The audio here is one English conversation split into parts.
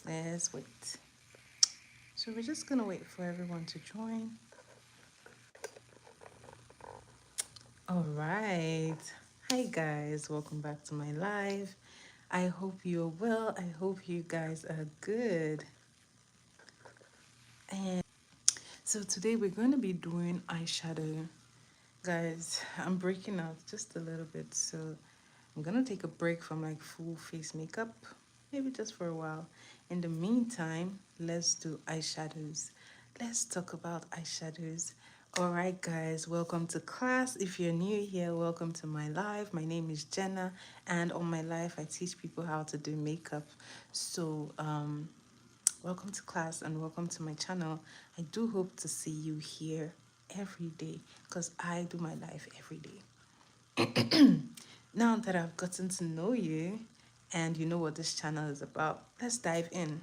Let's wait. So we're just gonna wait for everyone to join. All right. Hi guys, welcome back to my live. I hope you're well. I hope you guys are good. And so today we're going to be doing eyeshadow. Guys, I'm breaking out just a little bit, so I'm gonna take a break from like full face makeup, maybe just for a while. In the meantime, let's do eyeshadows. Let's talk about eyeshadows. All right, guys, welcome to class. If you're new here, welcome to my live. My name is Jenna, and on my live, I teach people how to do makeup. So, welcome to class and welcome to my channel. I do hope to see you here every day because I do my life every day. Now that I've gotten to know you and you know what this channel is about, let's dive in.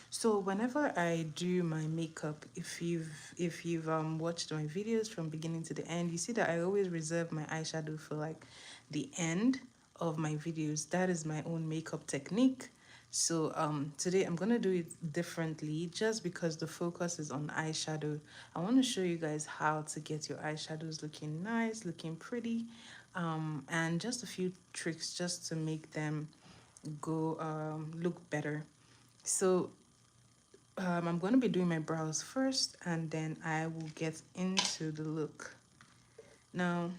So whenever I do my makeup, if you've watched my videos from beginning to the end, you see that I always reserve my eyeshadow for like the end of my videos. That is my own makeup technique. So today I'm gonna do it differently just because the focus is on eyeshadow. I want to show you guys how to get your eyeshadows looking nice, looking pretty, and just a few tricks just to make them go look better. So I'm going to be doing my brows first and then I will get into the look. Now,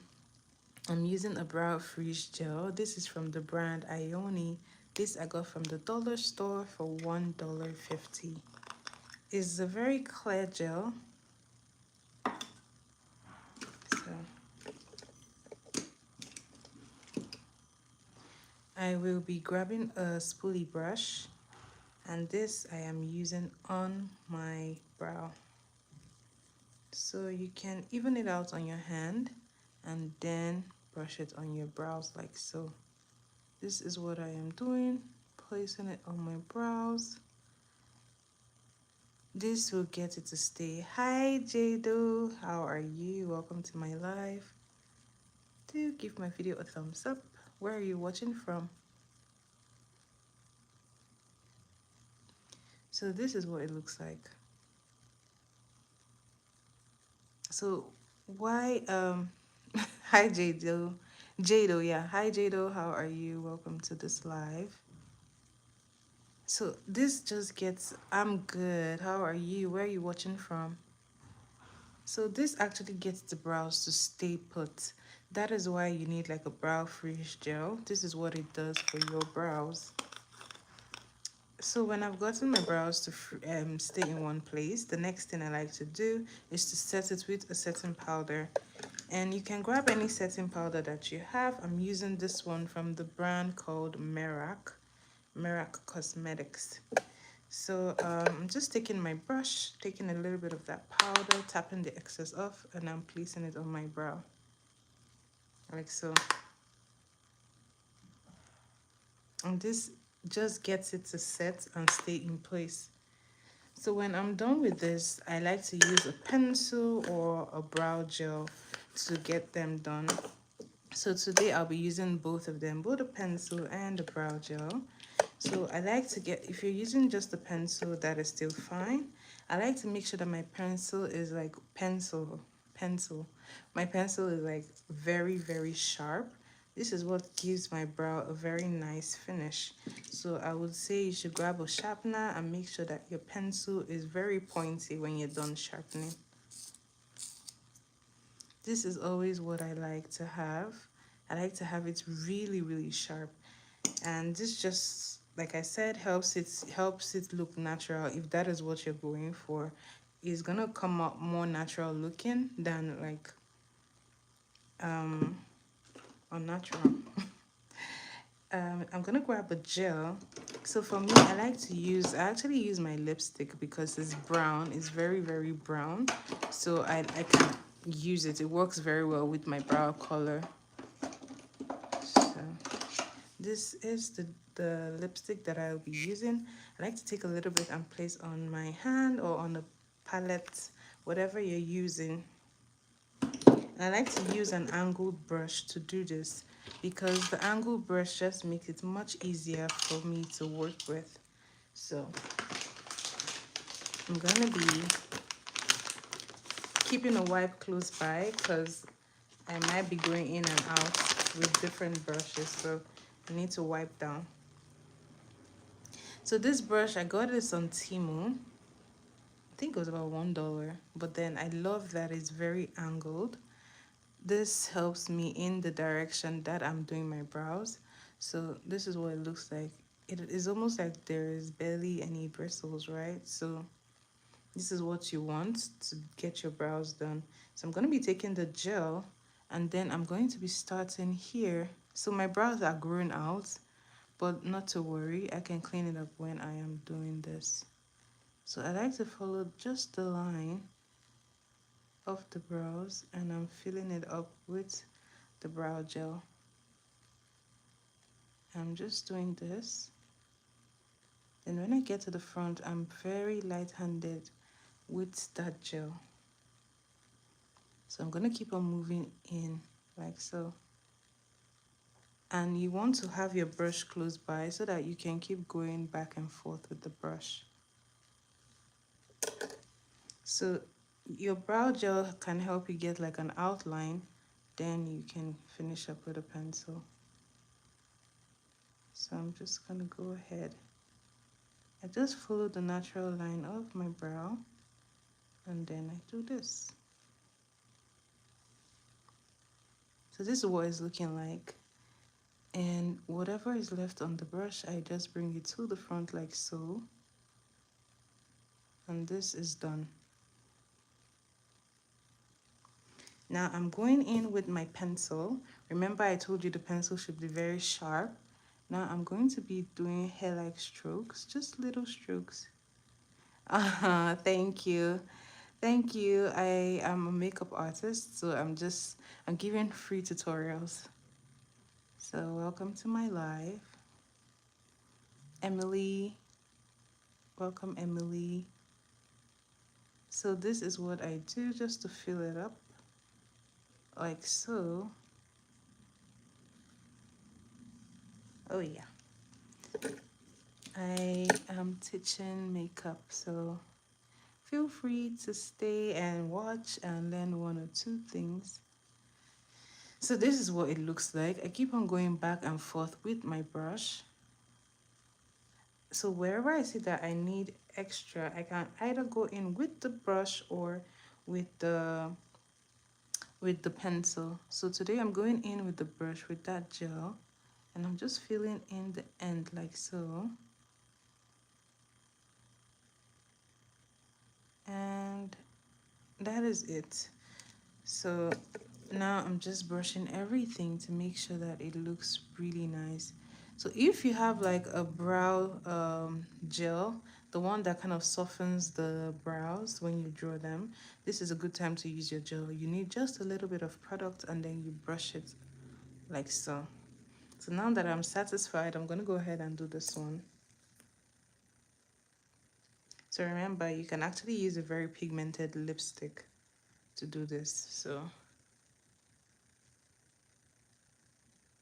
I'm using a brow freeze gel. This is from the brand Ioni. This I got from the dollar store for $1.50. It's a very clear gel. So I will be grabbing a spoolie brush and this I am using on my brow. So you can even it out on your hand and then brush it on your brows like so. This is what I am doing, placing it on my brows. This will get it to stay. Hi Jado, how are you? Welcome to my live. Do give my video a thumbs up. Where are you watching from? So this is what it looks like. So why hi Jado, yeah. Hi Jado, how are you? Welcome to this live. So this just gets, I'm good. How are you? Where are you watching from? So this actually gets the brows to stay put. That is why you need like a brow freeze gel. This is what it does for your brows. So when I've gotten my brows to stay in one place, the next thing I like to do is to set it with a setting powder. And you can grab any setting powder that you have. I'm using this one from the brand called Merak Cosmetics. So I'm just taking my brush, taking a little bit of that powder, tapping the excess off, and I'm placing it on my brow. Like so. And this just gets it to set and stay in place. So when I'm done with this, I like to use a pencil or a brow gel to get them done. So today I'll be using both of them, both a pencil and a brow gel. So I like to get, if you're using just a pencil, that is still fine. I like to make sure that my pencil is like pencil. My pencil is like very, very sharp. This is what gives my brow a very nice finish. So I would say you should grab a sharpener and make sure that your pencil is very pointy when you're done sharpening. This is always what I like to have. I like to have it really, really sharp. And this just, like I said, helps it look natural. If that is what you're going for, it's gonna come out more natural looking than like unnatural. I'm gonna grab a gel. So for me, I actually use my lipstick because it's brown. It's very, very brown. So I can use it. It works very well with my brow color. So this is the lipstick that I'll be using. I like to take a little bit and place on my hand or on a palette, whatever you're using. I like to use an angled brush to do this because the angled brush just makes it much easier for me to work with. So I'm gonna be keeping a wipe close by because I might be going in and out with different brushes, so I need to wipe down. So this brush, I got this on Temu. I think it was about $1, but then I love that it's very angled. This helps me in the direction that I'm doing my brows. So this is what it looks like. It is almost like there is barely any bristles, right? So this is what you want to get your brows done. So I'm going to be taking the gel and then I'm going to be starting here. So my brows are growing out, but not to worry, I can clean it up when I am doing this. So I like to follow just the line of the brows and I'm filling it up with the brow gel. I'm just doing this. Then when I get to the front, I'm very light-handed with that gel. So I'm going to keep on moving in like so. And you want to have your brush close by so that you can keep going back and forth with the brush. So your brow gel can help you get like an outline, then you can finish up with a pencil. So I'm just gonna go ahead. I just follow the natural line of my brow and then I do this. So this is what it's looking like. And whatever is left on the brush, I just bring it to the front like so. And this is done. Now I'm going in with my pencil. Remember I told you the pencil should be very sharp. Now I'm going to be doing hair-like strokes, just little strokes. Thank you. Thank you. I am a makeup artist, so I'm giving free tutorials. So welcome to my live. Emily, welcome Emily. So this is what I do just to fill it up, like so. Oh yeah. I am teaching makeup, so feel free to stay and watch and learn one or two things. So this is what it looks like. I keep on going back and forth with my brush. So wherever I see that I need extra, I can either go in with the brush or with the pencil. So today I'm going in with the brush with that gel and I'm just filling in the end like so. And that is it. So now I'm just brushing everything to make sure that it looks really nice. So if you have like a brow gel, the one that kind of softens the brows when you draw them, this is a good time to use your gel. You need just a little bit of product and then you brush it like so. So now that I'm satisfied, I'm going to go ahead and do this one. So remember, you can actually use a very pigmented lipstick to do this. So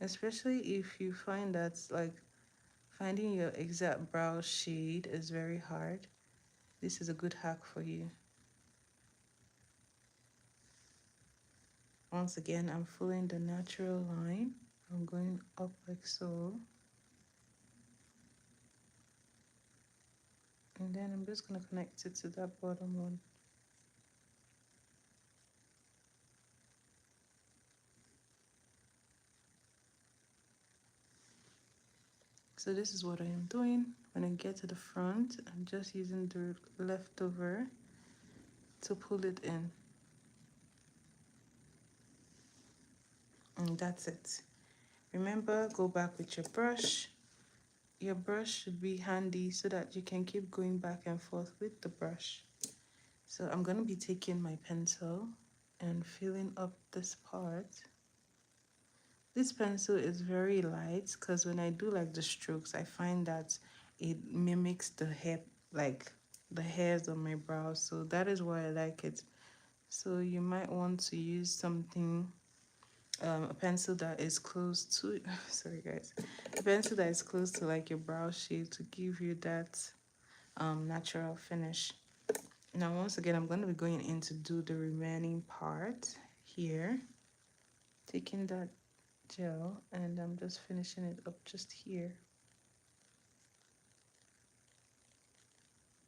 especially if you find that like finding your exact brow shade is very hard, this is a good hack for you. Once again, I'm following the natural line. I'm going up like so. And then I'm just going to connect it to that bottom one. So this is what I am doing. When I get to the front, I'm just using the leftover to pull it in. And that's it. Remember, go back with your brush. Your brush should be handy so that you can keep going back and forth with the brush. So I'm going to be taking my pencil and filling up this part. This pencil is very light because when I do like the strokes, I find that it mimics the hair, like the hairs on my brows. So that is why I like it. So you might want to use something, a pencil that is close to, sorry guys, a pencil that is close to like your brow shape to give you that natural finish. Now, once again, I'm going to be going in to do the remaining part here, taking that gel, and I'm just finishing it up just here.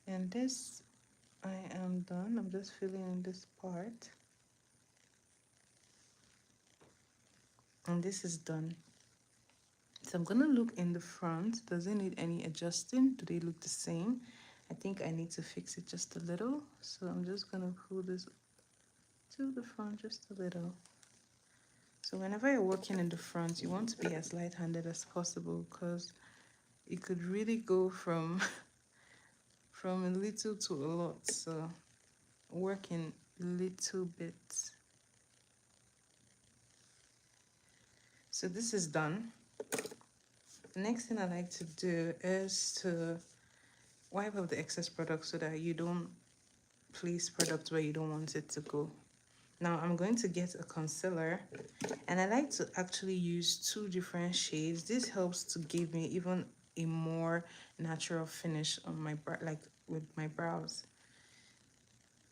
And this, I am done. I'm just filling in this part. And this is done. So I'm gonna look in the front. Does it need any adjusting? Do they look the same? I think I need to fix it just a little. So I'm just gonna pull this to the front just a little. So whenever you're working in the front, you want to be as light-handed as possible because it could really go from from a little to a lot. So work in little bits. So this is done. The next thing I like to do is to wipe up the excess product so that you don't place product where you don't want it to go. Now I'm going to get a concealer, and I like to actually use two different shades. This helps to give me even a more natural finish on my brow, like with my brows.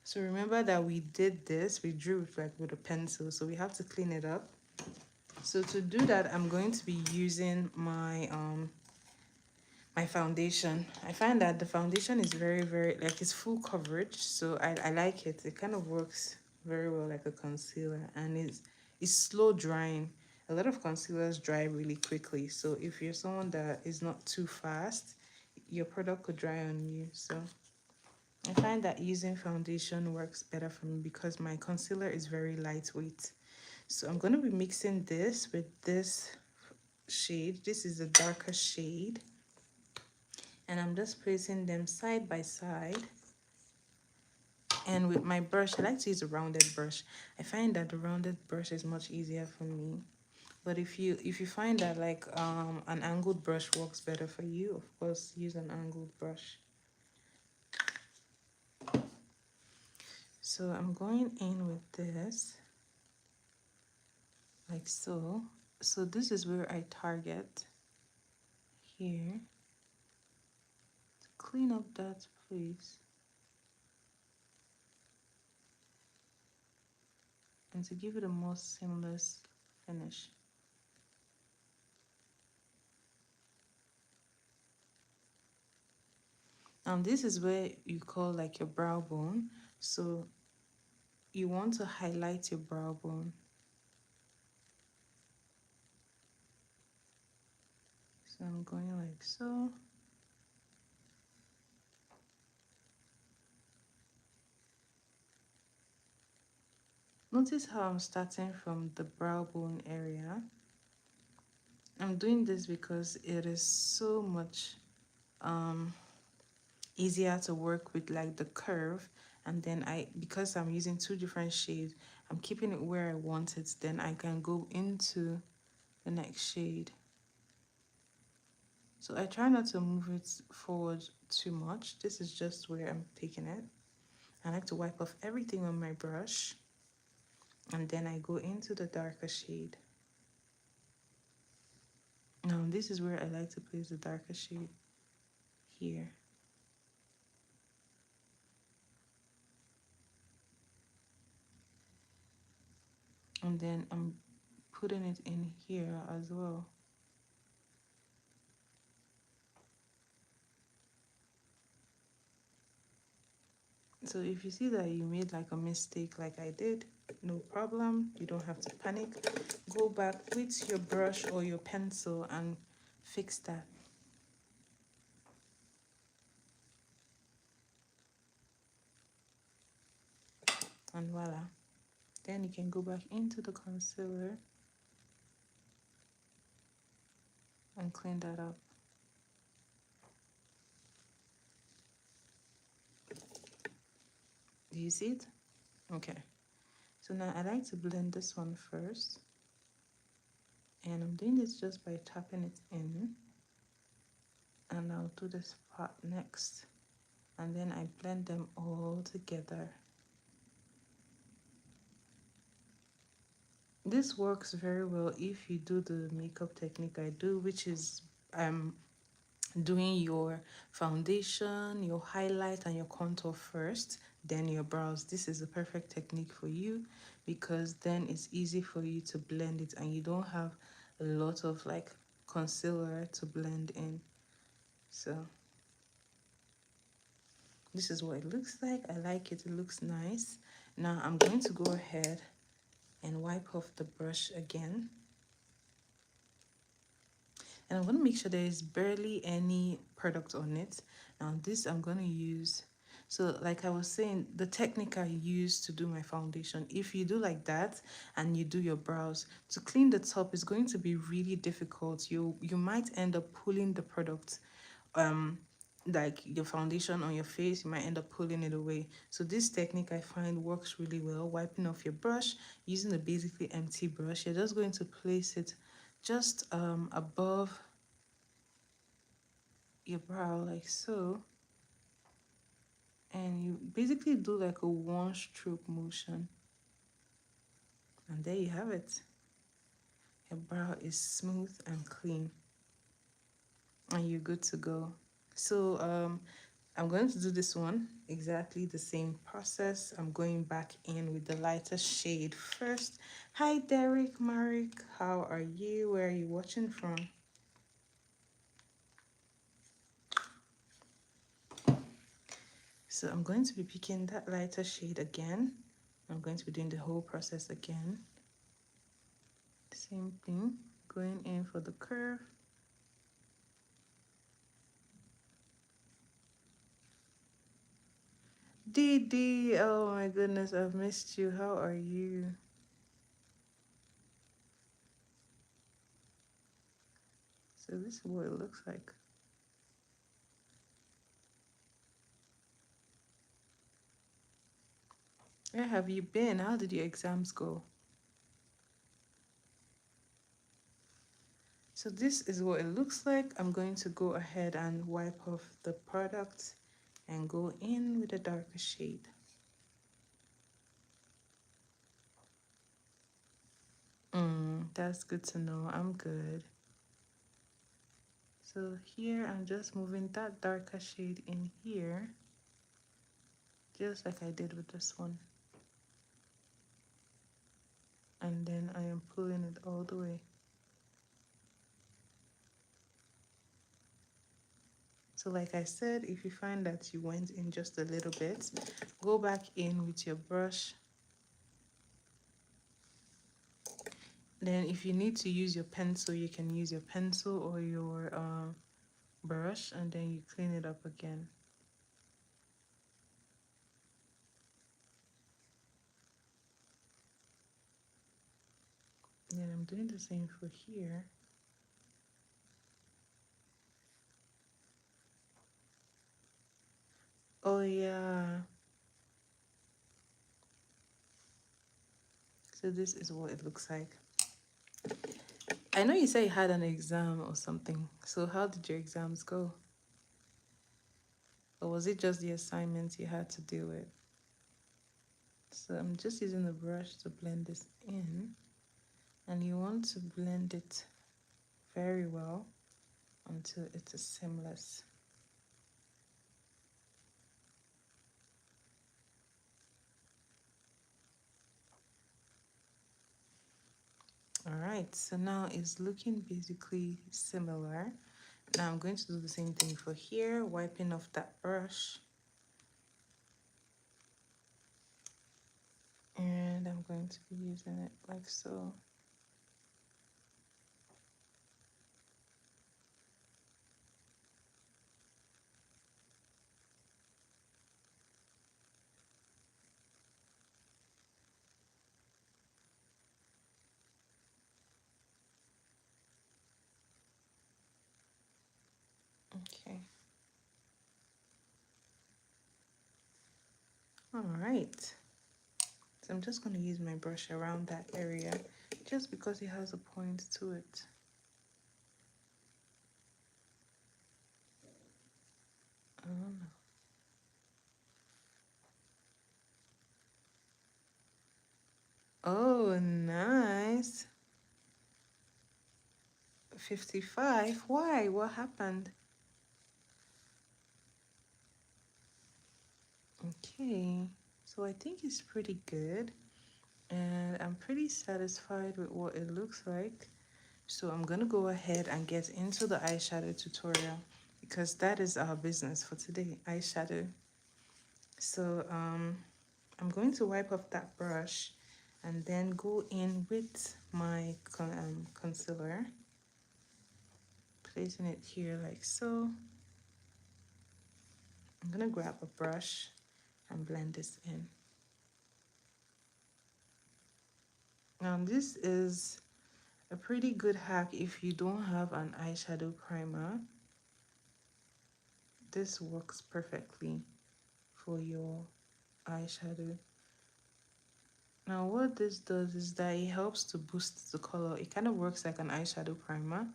So remember that we did this, we drew it like with a pencil, so we have to clean it up. So to do that, I'm going to be using my foundation. I find that the foundation is very like it's full coverage, so I like it. It kind of works very well like a concealer, and it's slow drying. A lot of concealers dry really quickly, so if you're someone that is not too fast, your product could dry on you. So I find that using foundation works better for me because my concealer is very lightweight. So I'm going to be mixing this with this shade. This is a darker shade, and I'm just placing them side by side. And with my brush, I like to use a rounded brush. I find that the rounded brush is much easier for me. But if you find that like an angled brush works better for you, of course use an angled brush. So I'm going in with this like so. So this is where I target here to clean up that place and to give it a more seamless finish. This is where you call like your brow bone. So you want to highlight your brow bone. So I'm going like so. Notice how I'm starting from the brow bone area. I'm doing this because it is so much easier to work with like the curve, and then because I'm using two different shades, I'm keeping it where I want it, then I can go into the next shade. So I try not to move it forward too much. This is just where I'm taking it. I like to wipe off everything on my brush, and then I go into the darker shade. Now this is where I like to place the darker shade here. And then I'm putting it in here as well. So if you see that you made like a mistake like I did, no problem. You don't have to panic. Go back with your brush or your pencil and fix that. And voila. Then you can go back into the concealer and clean that up. Do you see it? Okay. So now I like to blend this one first. And I'm doing this just by tapping it in. And I'll do this part next. And then I blend them all together. This works very well if you do the makeup technique I do, which is doing your foundation, your highlight, and your contour first. then your brows. This is a perfect technique for you because then it's easy for you to blend it and you don't have a lot of like concealer to blend in. So this is what it looks like. I like it. It looks nice. Now I'm going to go ahead and wipe off the brush again. And I'm going to make sure there is barely any product on it. Now this I'm going to use, so like I was saying, the technique I use to do my foundation, if you do like that and you do your brows, to clean the top is going to be really difficult. You might end up pulling the product, like your foundation on your face, you might end up pulling it away. So this technique I find works really well. Wiping off your brush using a basically empty brush, you're just going to place it just above your brow like so, and you basically do like a one stroke motion, and there you have it. Your brow is smooth and clean and you're good to go. So I'm going to do this one exactly the same process. I'm going back in with the lighter shade first. Hi Derek, Marek, how are you? Where are you watching from? So I'm going to be picking that lighter shade again. I'm going to be doing the whole process again. Same thing, going in for the curve. Dee, oh my goodness, I've missed you. How are you? So this is what it looks like. Where have you been? How did your exams go? So this is what it looks like. I'm going to go ahead and wipe off the product and go in with a darker shade. That's good to know. I'm good. So here I'm just moving that darker shade in here, just like I did with this one. And then I am pulling it all the way. So like I said, if you find that you went in just a little bit, go back in with your brush. Then if you need to use your pencil, you can use your pencil or your brush, and then you clean it up again. And then I'm doing the same for here. Oh yeah. So this is what it looks like. I know you said you had an exam or something. So how did your exams go? Or was it just the assignments you had to deal with? So I'm just using the brush to blend this in. And you want to blend it very well until it is seamless. All right, so now it's looking basically similar. Now I'm going to do the same thing for here, wiping off that brush. And I'm going to be using it like so. Okay. All right. So I'm just going to use my brush around that area just because it has a point to it. I don't know. Oh, nice. 55. Why? What happened? Okay, so I think it's pretty good, and I'm pretty satisfied with what it looks like. So I'm gonna go ahead and get into the eyeshadow tutorial because that is our business for today, eyeshadow. So I'm going to wipe off that brush and then go in with my concealer, placing it here like so. I'm gonna grab a brush and blend this in. Now this is a pretty good hack if you don't have an eyeshadow primer. This works perfectly for your eyeshadow. Now what this does is that it helps to boost the color. It kind of works like an eyeshadow primer,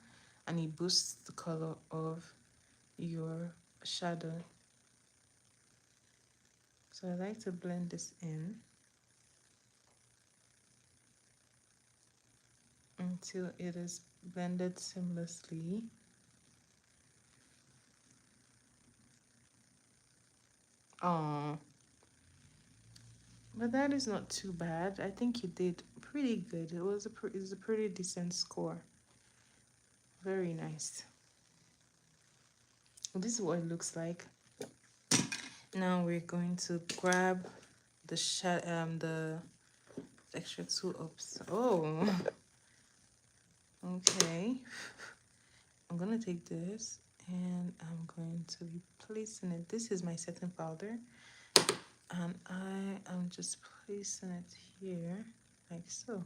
and it boosts the color of your shadow. So I like to blend this in until it is blended seamlessly. Oh, but that is not too bad. I think you did pretty good. It's a pretty decent score. Very nice. This is what it looks like. Now we're going to grab the texture tool ups. Oh, okay. I'm gonna take this and I'm going to be placing it. This is my setting powder, and I am just placing it here like so,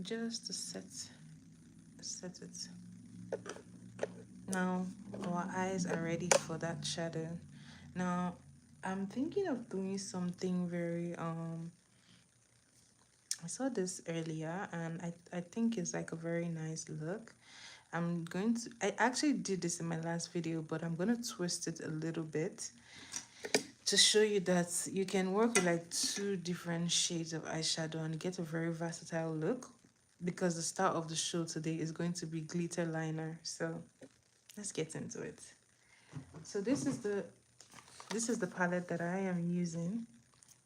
just to set it. Now our eyes are ready for that shadow. Now I'm thinking of doing something very I saw this earlier and I think it's like a very nice look. I actually did this in my last video, but I'm going to twist it a little bit to show you that you can work with like two different shades of eyeshadow and get a very versatile look, because the star of the show today is going to be glitter liner. So let's get into it. So this is the palette that I am using,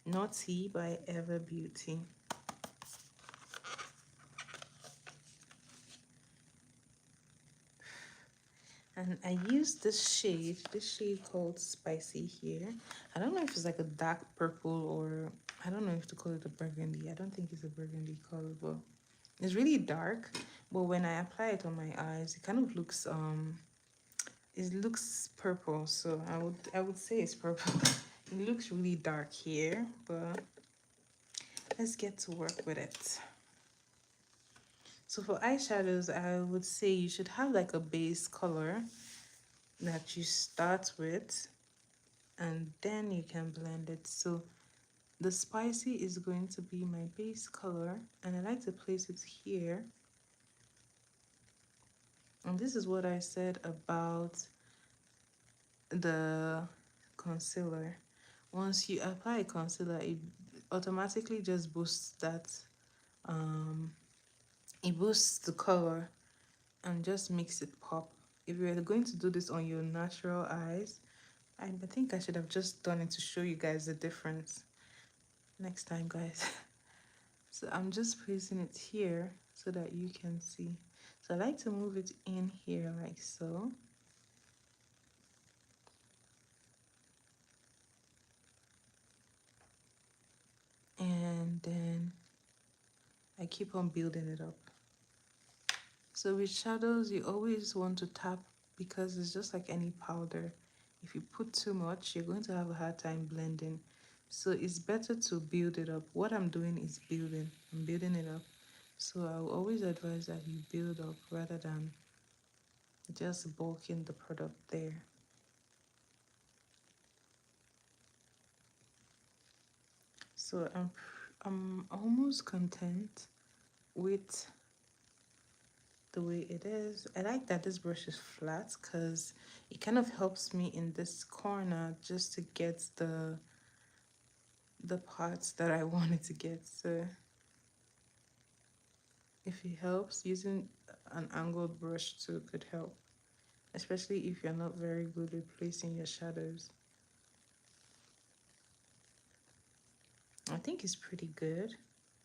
Naughty by Ever Beauty. And I use this shade called Spicy here. I don't know if it's like a dark purple, or I don't know if to call it a burgundy. I don't think it's a burgundy color, but it's really dark. But when I apply it on my eyes, it kind of looks it looks purple. So I would say it's purple. It looks really dark here, but let's get to work with it. So for eyeshadows, I would say you should have like a base color that you start with, and then you can blend it. So the spicy is going to be my base color, and I like to place it here. And this is what I said about the concealer. Once you apply a concealer, it automatically just boosts that it boosts the color and just makes it pop. If you're going to do this on your natural eyes, I think I should have just done it to show you guys the difference next time, guys. So I'm just placing it here so that you can see. So I like to move it in here like so. And then I keep on building it up. So with shadows, you always want to tap, because it's just like any powder. If you put too much, you're going to have a hard time blending. So it's better to build it up. What I'm doing is building. I'm building it up. So I will always advise that you build up rather than just bulking the product there. So I'm almost content with the way it is. I like that this brush is flat because it kind of helps me in this corner just to get the parts that I wanted to get. So if it helps, using an angled brush too could help, especially if you're not very good with placing your shadows. I think it's pretty good.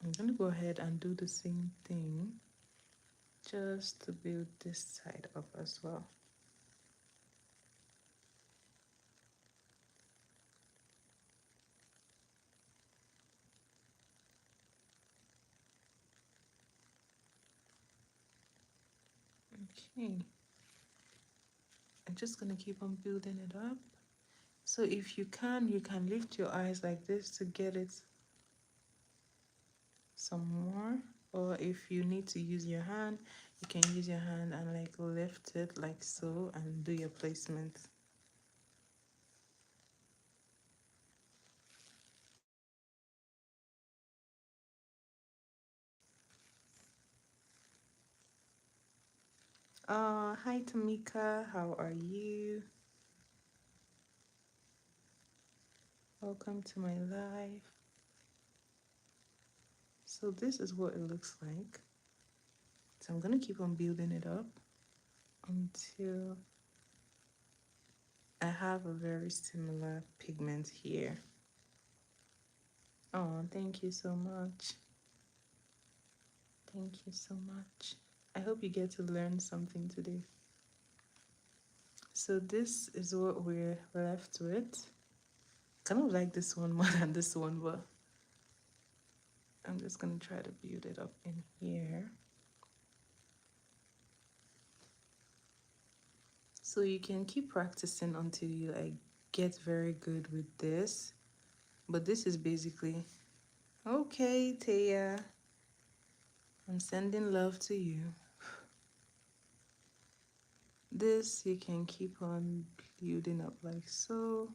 I'm gonna go ahead and do the same thing just to build this side up as well. Okay, I'm just gonna keep on building it up. So if you can lift your eyes like this to get it some more, or if you need to use your hand, you can use your hand and like lift it like so and do your placement. Hi Tamika, how are you? Welcome to my live. So this is what it looks like. So I'm gonna keep on building it up until I have a very similar pigment here. Oh, thank you so much. Thank you so much. I hope you get to learn something today. So this is what we're left with. Kind of like this one more than this one, but I'm just gonna try to build it up in here. So you can keep practicing until you like get very good with this. But this is basically, okay, Taya, I'm sending love to you. This you can keep on building up like so.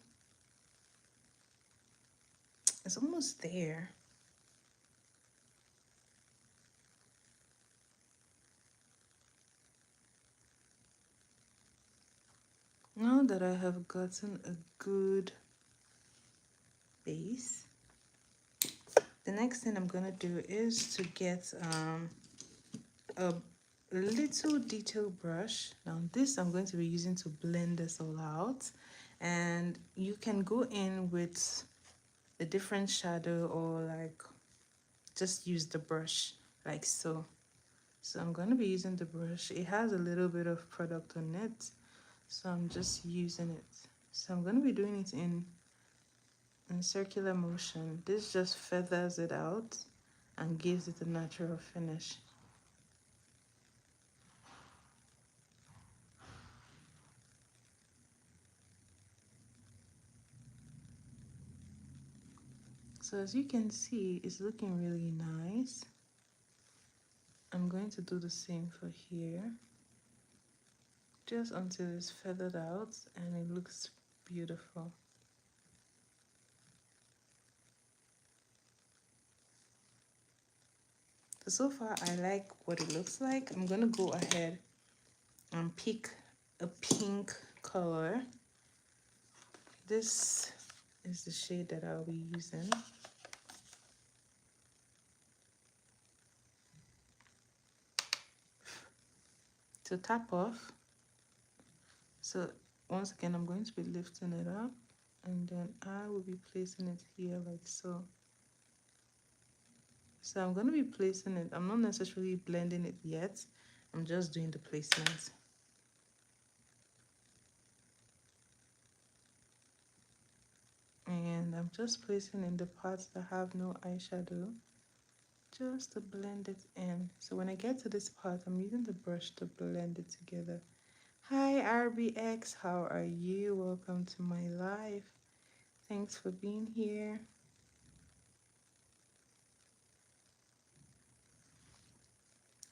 It's almost there. Now that I have gotten a good base, the next thing I'm gonna do is to get a little detail brush. Now this I'm going to be using to blend this all out, and you can go in with a different shadow or like just use the brush like so. So I'm going to be using the brush. It has a little bit of product on it, so I'm just using it. So I'm going to be doing it in circular motion. This just feathers it out and gives it a natural finish. So as you can see, it's looking really nice. I'm going to do the same for here, just until it's feathered out and it looks beautiful. So far I like what it looks like. I'm gonna go ahead and pick a pink color. This is the shade that I'll be using. To tap off. So once again, I'm going to be lifting it up and then I will be placing it here like so. So I'm going to be placing it. I'm not necessarily blending it yet. I'm just doing the placement. And I'm just placing in the parts that have no eyeshadow, just to blend it in. So when I get to this part, I'm using the brush to blend it together. Hi RBX, how are you? Welcome to my live. Thanks for being here.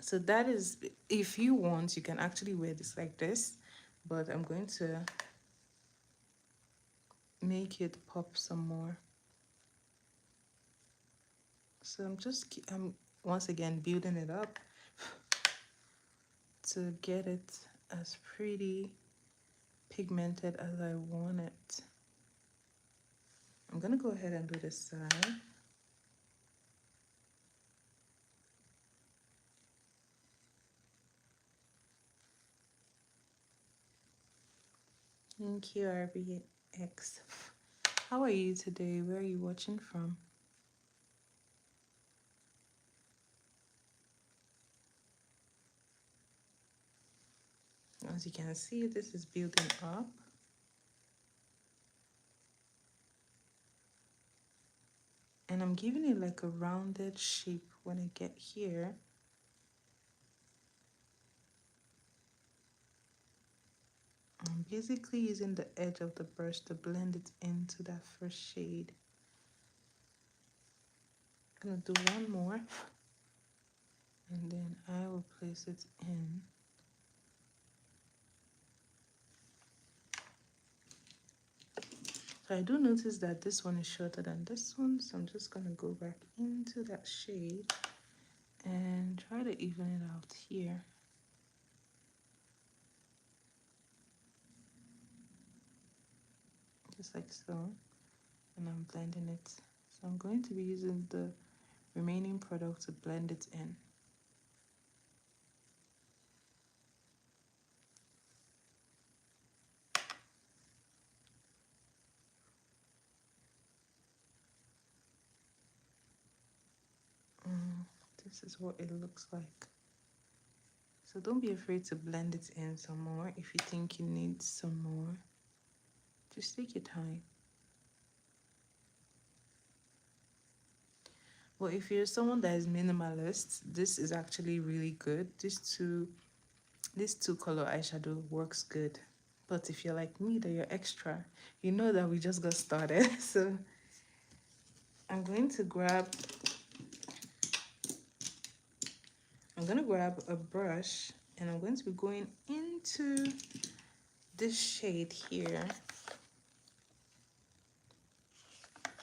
So that is, if you want, you can actually wear this like this, but I'm going to make it pop some more. So I'm once again building it up to get it as pretty pigmented as I want it. I'm gonna go ahead and do this side. Thank you, RBX. How are you today? Where are you watching from? As you can see, this is building up. And I'm giving it like a rounded shape when I get here. I'm basically using the edge of the brush to blend it into that first shade. I'm gonna do one more, and then I will place it in. So I do notice that this one is shorter than this one, so I'm just gonna go back into that shade and try to even it out here. Just like so. And I'm blending it. So I'm going to be using the remaining product to blend it in. This is what it looks like. So don't be afraid to blend it in some more. If you think you need some more, just take your time. Well, if you're someone that is minimalist, this is actually really good. This two color eyeshadow works good. But if you're like me, that you're extra, you know that we just got started. So I'm going to grab a brush, and I'm going to be going into this shade here,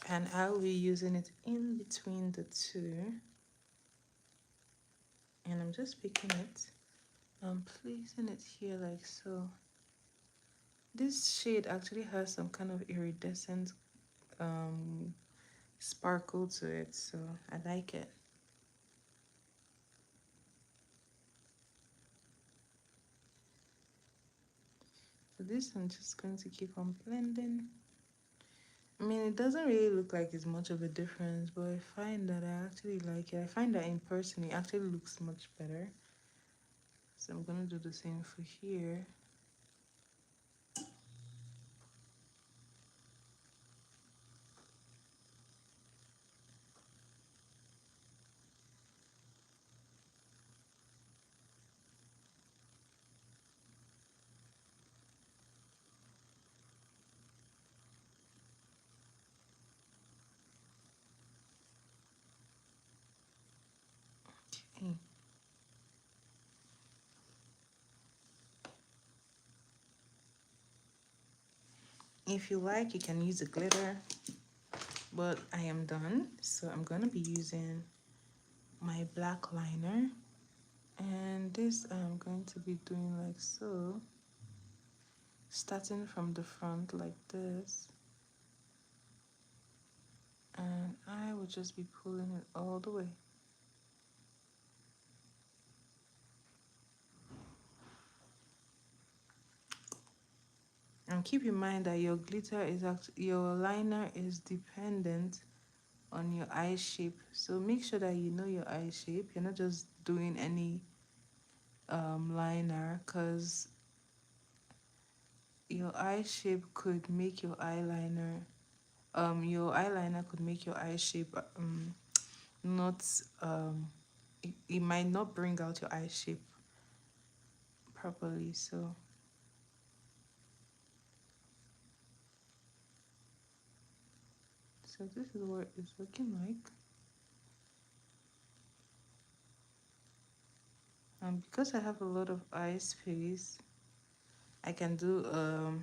and I'll be using it in between the two, and I'm just picking it. I'm placing it here like so. This shade actually has some kind of iridescent sparkle to it, so I like it. So this I'm just going to keep on blending. I mean, it doesn't really look like it's much of a difference, but I find that I actually like it. I find that in person it actually looks much better. So I'm gonna do the same for here. Okay. If you like, you can use a glitter, but I am done. So I'm gonna be using my black liner, and this I'm going to be doing like so, starting from the front like this, and I will just be pulling it all the way. And keep in mind that your glitter is your liner is dependent on your eye shape, so make sure that you know your eye shape. You're not just doing any liner, because your eye shape could make your eyeliner could make your eye shape not it might not bring out your eye shape properly. So this is what it's looking like. And because I have a lot of eye space, I can do a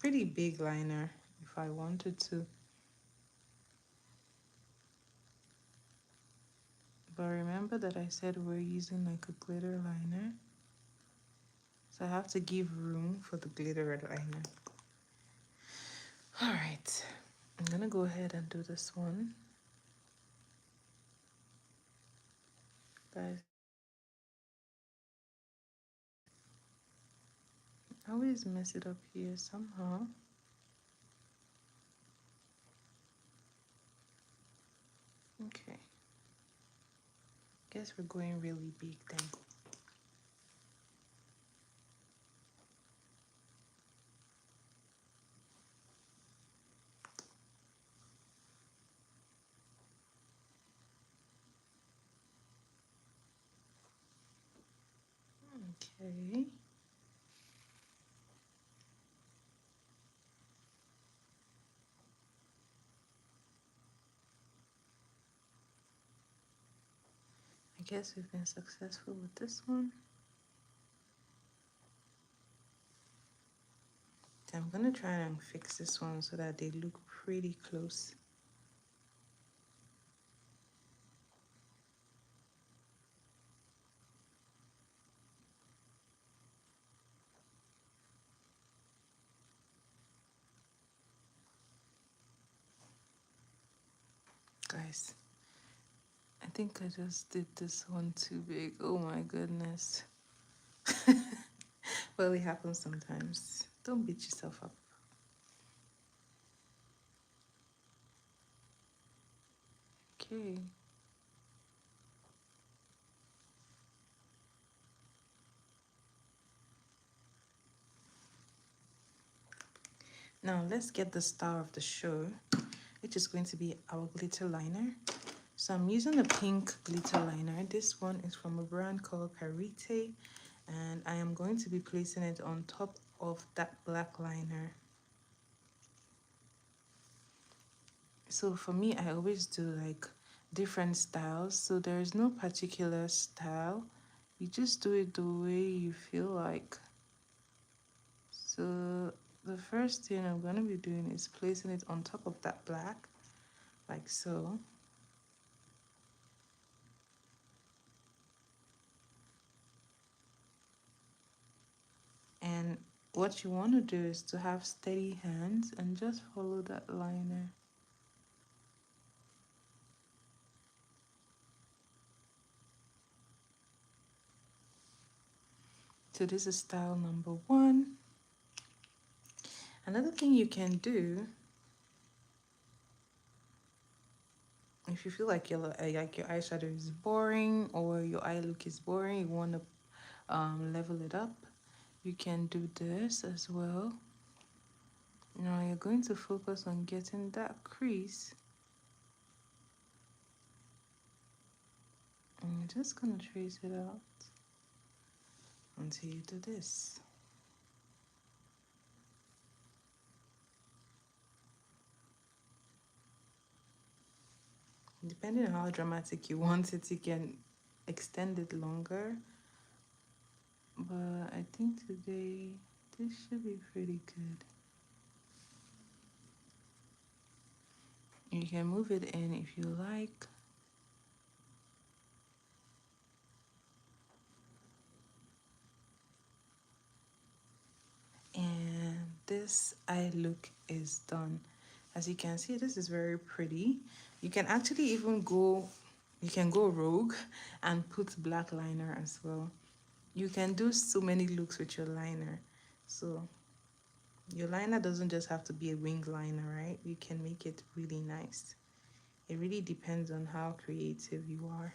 pretty big liner if I wanted to. But remember that I said we're using like a glitter liner, so I have to give room for the glitter liner. All right, I'm gonna go ahead and do this one, guys. I always mess it up here somehow. Okay, guess we're going really big then. Okay. I guess we've been successful with this one. I'm gonna try and fix this one so that they look pretty close. Guys, I think I just did this one too big. Oh my goodness. Well, it happens sometimes. Don't beat yourself up. Okay. Now let's get the star of the show, which is going to be our glitter liner. So I'm using a pink glitter liner. This one is from a brand called Carite, and I am going to be placing it on top of that black liner. So for me, I always do like different styles. So there is no particular style. You just do it the way you feel like. So the first thing I'm going to be doing is placing it on top of that black, like so. And what you want to do is to have steady hands and just follow that liner. So this is style number 1. Another thing you can do, if you feel like your eyeshadow is boring or your eye look is boring, you want to level it up, you can do this as well. Now you're going to focus on getting that crease. And you're just going to trace it out until you do this. Depending on how dramatic you want it, you can extend it longer. But I think today this should be pretty good. You can move it in if you like. And this eye look is done. As you can see, this is very pretty. You can actually even go, you can go rogue and put black liner as well. You can do so many looks with your liner. So your liner doesn't just have to be a wing liner, right? You can make it really nice. It really depends on how creative you are.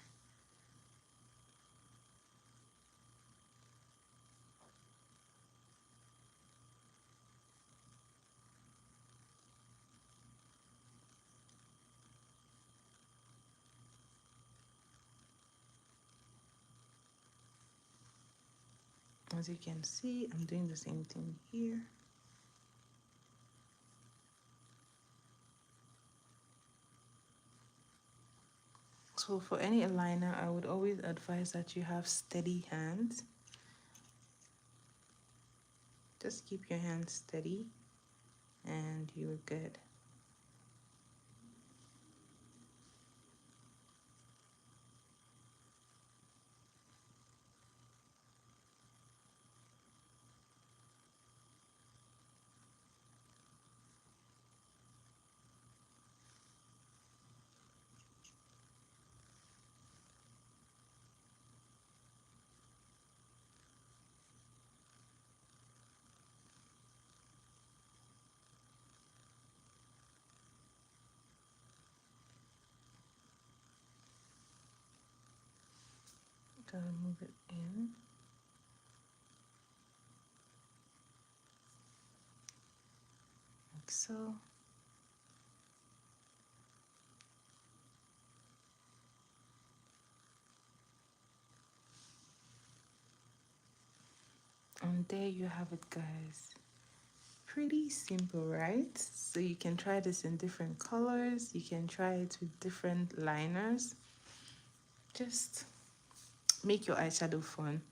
As you can see, I'm doing the same thing here. So for any eyeliner, I would always advise that you have steady hands. Just keep your hands steady and you're good. Gotta move it in. Like so. And there you have it, guys. Pretty simple, right? So you can try this in different colors. You can try it with different liners. Just make your eyeshadow fun.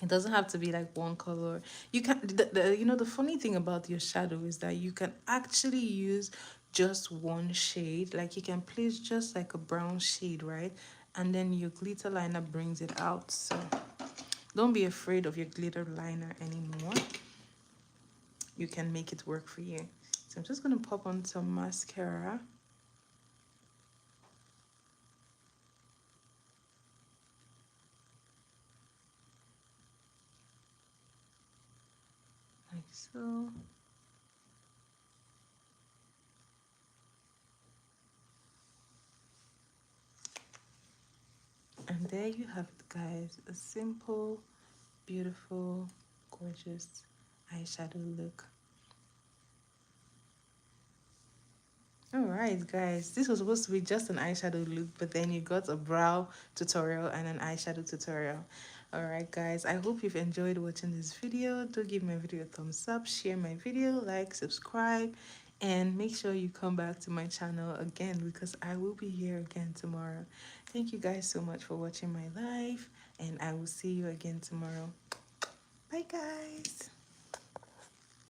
It doesn't have to be like one color. You can the funny thing about your shadow is that you can actually use just one shade. Like you can place just like a brown shade, right? And then your glitter liner brings it out. So don't be afraid of your glitter liner anymore. You can make it work for you. So I'm just gonna pop on some mascara. Like so. And there you have it, guys. A simple, beautiful, gorgeous eyeshadow look. Alright guys, this was supposed to be just an eyeshadow look, but then you got a brow tutorial and an eyeshadow tutorial. Alright guys, I hope you've enjoyed watching this video. Do give my video a thumbs up, share my video, like, subscribe, and make sure you come back to my channel again because I will be here again tomorrow. Thank you guys so much for watching my live, and I will see you again tomorrow. Bye guys.